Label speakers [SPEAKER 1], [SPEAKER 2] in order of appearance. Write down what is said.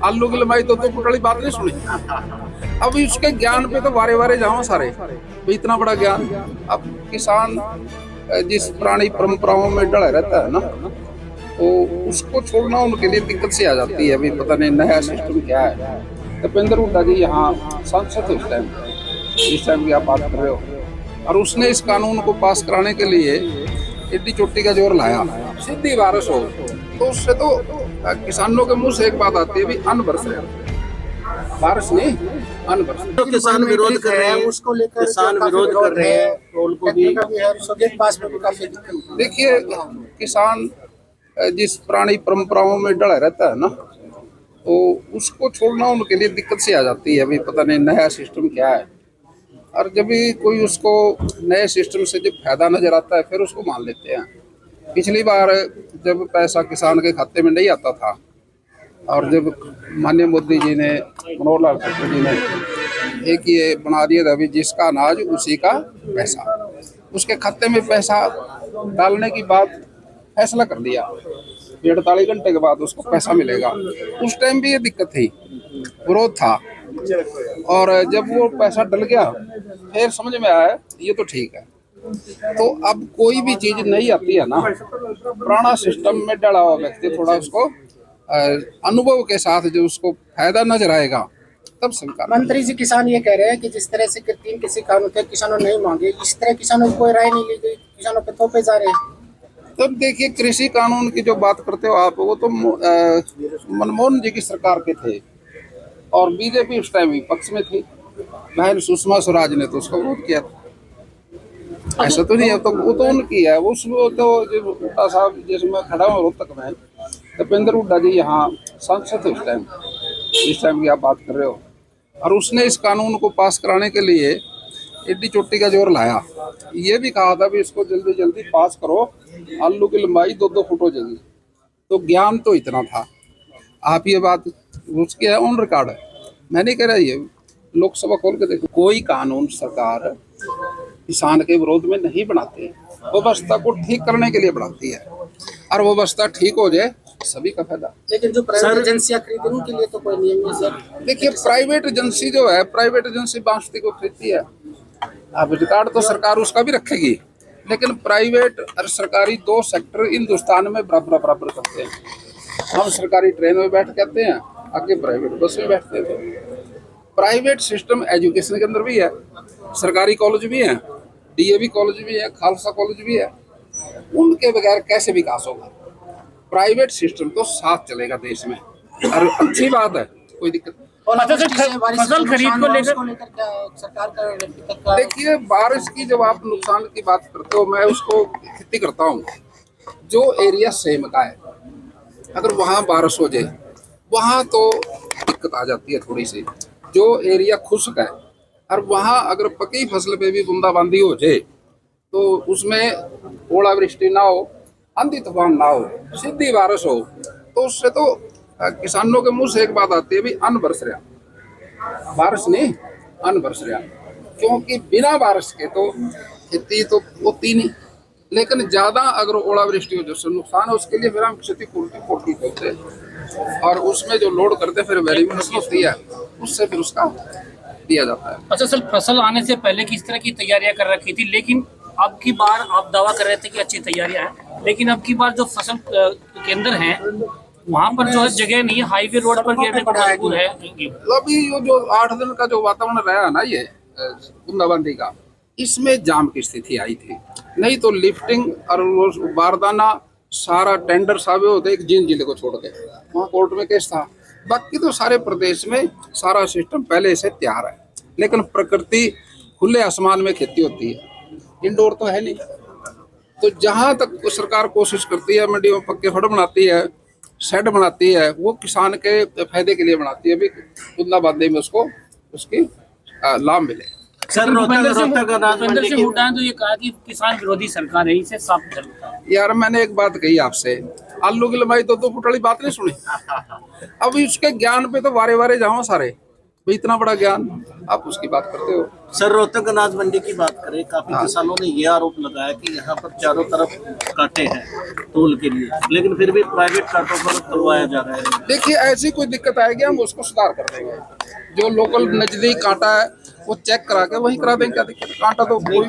[SPEAKER 1] आलू की लंबाई तो फुट वाली बात नहीं सुनी। अब उसके ज्ञान पे तो वारे वारे जाओ सारे, तो इतना बड़ा ज्ञान। अब किसान जिस पुरानी परंपराओं में डला रहता है ना, तो उसको छोड़ना उनके लिए दिक्कत सी आ जाती है। अभी पता नहीं नया सिस्टम क्या है। दीपेंद्र हुड्डा जी यहाँ सांसद थे उस टाइम, जिस टाइम की आप बात कर रहे हो, और उसने इस कानून को पास कराने के लिए एड्डी चोटी का जोर लाया, सीधी बारिश हो। तो उससे तो किसानों के मुंह से एक बात आती है, भी अन्न बरस रहा है, बारिश नहीं अन्न बरस रहा
[SPEAKER 2] तो किसान विरोध कर रहे हैं,
[SPEAKER 3] उसको लेकर
[SPEAKER 2] किसान विरोध कर रहे हैं, तो उनको भी
[SPEAKER 3] पास में भी काफी दिक्कत
[SPEAKER 1] है। देखिए, किसान जिस पुरानी परंपराओं में डला रहता है ना, तो उसको छोड़ना उनके लिए दिक्कत सी आ जाती है। अभी पता नहीं नया सिस्टम क्या है, और जब भी कोई उसको नए सिस्टम से जब फायदा नजर आता है फिर उसको मान लेते हैं। पिछली बार जब पैसा किसान के खाते में नहीं आता था, और जब माननीय मोदी जी ने, मनोहर लाल खट्टर जी ने एक ये बना दिया था, जिसका अनाज उसी का पैसा, उसके खाते में पैसा डालने की बात फैसला कर दिया। 48 घंटे के बाद उसको पैसा मिलेगा। उस टाइम भी ये दिक्कत थी, विरोध था, और जब वो पैसा डल गया फिर समझ में आया ये तो ठीक है। तो अब कोई भी चीज नहीं आती है ना, पुराना सिस्टम में डला हुआ व्यक्ति थोड़ा उसको अनुभव के साथ जो उसको फायदा नजर आएगा तब स्वीकार।
[SPEAKER 3] मंत्री जी किसान ये कह रहे हैं कि जिस तरह से 3 कृषि कानून थे, किसानों ने नहीं मांगे, इस तरह किसानों को कोई राय नहीं ली गई, किसानों पे थोपे जा रहे हैं।
[SPEAKER 1] तब देखिए, कृषि कानून की जो बात करते हो आप, वो तो मनमोहन जी की सरकार के थे, और बीजेपी उस टाइम विपक्ष में थी। बहन सुषमा स्वराज ने तो उसका विरोध किया था। ऐसा तो नहीं है, तो वो तो उनकी है। वो तो हुड्डा साहब जिसमें खड़ा हूँ रोहतक में, दीपेंद्र हुड्डा जी यहाँ सांसद थे उस टाइम, जिस टाइम की आप बात कर रहे हो, और उसने इस कानून को पास कराने के लिए एड्डी चोटी का जोर लाया। ये भी कहा था भी इसको जल्दी जल्दी पास करो, आलू की लंबाई 2-2 फुट हो जाएगी। तो ज्ञान तो इतना था। आप ये बात उसकी है, ऑन रिकॉर्ड है, मैं नहीं कह रहा। ये लोकसभा खोल के देखो, कोई कानून सरकार किसान के विरोध में नहीं बनाती, व्यवस्था को ठीक करने के लिए बनाती है, और व्यवस्था ठीक हो जाए सभी का फायदा।
[SPEAKER 3] लेकिन जो प्राइवेट एजेंसियां खरीद रही उनके लिए तो कोई नियम नहीं सर।
[SPEAKER 1] देखिए, प्राइवेट एजेंसी जो है, प्राइवेट एजेंसी बांसती को खरीदती है। अब रिकॉर्ड तो सरकार उसका भी रखेगी, लेकिन प्राइवेट और सरकारी 2 सेक्टर हिंदुस्तान में बराबर बराबर करते हैं। हम सरकारी ट्रेन में बैठ के आते हैं, आगे प्राइवेट बस में बैठते थे। प्राइवेट सिस्टम एजुकेशन के अंदर भी है, सरकारी कॉलेज भी है, डीएवी कॉलेज भी है, खालसा कॉलेज भी है। उनके बगैर कैसे विकास होगा? प्राइवेट सिस्टम तो साथ चलेगा देश में, और अच्छी बात है, कोई दिक्कत नहीं।
[SPEAKER 3] और फसल खरीद को लेकर क्या सरकार का?
[SPEAKER 1] देखिए, बारिश की जब आप नुकसान की बात करते हो, मैं उसको खेती करता हूँ, जो एरिया सेम का है, अगर वहाँ बारिश हो जाए वहाँ तो दिक्कत आ जाती है थोड़ी सी। जो एरिया खुश्क है, और वहाँ अगर पकी फसल पे भी बूंदाबांदी हो जाए, तो उसमें ओलावृष्टि ना हो, आंधी तूफान ना हो, सीधी बारिश हो, तो उससे तो किसानों के मुंह से एक बात आती है, भी अन्न बरस रहा, बारिश नहीं अन्न बरस रहा। क्योंकि बिना बारिश के तो खेती तो होती नहीं, लेकिन ज्यादा अगर ओलावृष्टि हो जिससे नुकसान है, उसके लिए फिर हम क्षतिपूर्ति करते हैं, और उसमें जो लोड करते फिर वेरिफिकेशन होती है, उससे फिर उसका दिया जाता है।
[SPEAKER 4] अच्छा सर, फसल आने से पहले किस तरह की तैयारियां कर रखी थी, लेकिन अब की बार आप दावा कर रहे थे कि अच्छी तैयारियां हैं, लेकिन अब की बार जो फसल केंद्र हैं वहाँ पर जो है जगह नहीं है, हाईवे रोड पर गिरने को मजबूर है।
[SPEAKER 1] अभी ये जो 8 दिन का जो वातावरण रहा ना, ये बूंदाबांदी का, इसमें जाम की स्थिति आई थी। नहीं तो लिफ्टिंग और वो बारदाना सारा टेंडर साहब होते एक जिन जिले को छोड़ के, वहाँ कोर्ट में केस था। बाकी तो सारे प्रदेश में सारा सिस्टम पहले से तैयार है, लेकिन प्रकृति खुले आसमान में खेती होती है, इंडोर तो है नहीं। तो जहाँ तक सरकार कोशिश करती है, मंडियों में पक्के फड़ बनाती है, शेड बनाती है, वो किसान के फायदे के लिए बनाती है, भी बूंदाबांदी में उसको उसकी लाभ मिले।
[SPEAKER 4] सर, भूपेंद्र सिंह हुड्डा ने तो ये कहा कि किसान विरोधी सरकार है, इसे साफ चलता है।
[SPEAKER 1] यार, मैंने एक बात कही आपसे, आलू की लंबाई 2-2 फुट वाली बात नहीं सुनी। अब उसके ज्ञान पे तो वारे वारे जाओ सारे, भाई इतना बड़ा ज्ञान आप उसकी बात करते हो।
[SPEAKER 2] सर रोहतक अनाज मंडी की बात करें, काफी किसानों ने ये आरोप लगाया कि यहाँ पर चारों तरफ कांटे हैं टोल के लिए, लेकिन फिर भी प्राइवेट कांटों पर करवाया जा रहा है।
[SPEAKER 1] देखिए ऐसी कोई दिक्कत आएगी हम उसको सुधार कर देंगे। जो लोकल नजदीक कांटा है वो चेक करा के वहीं करा देंगे। क्या दिक्कत, कांटा तो कोई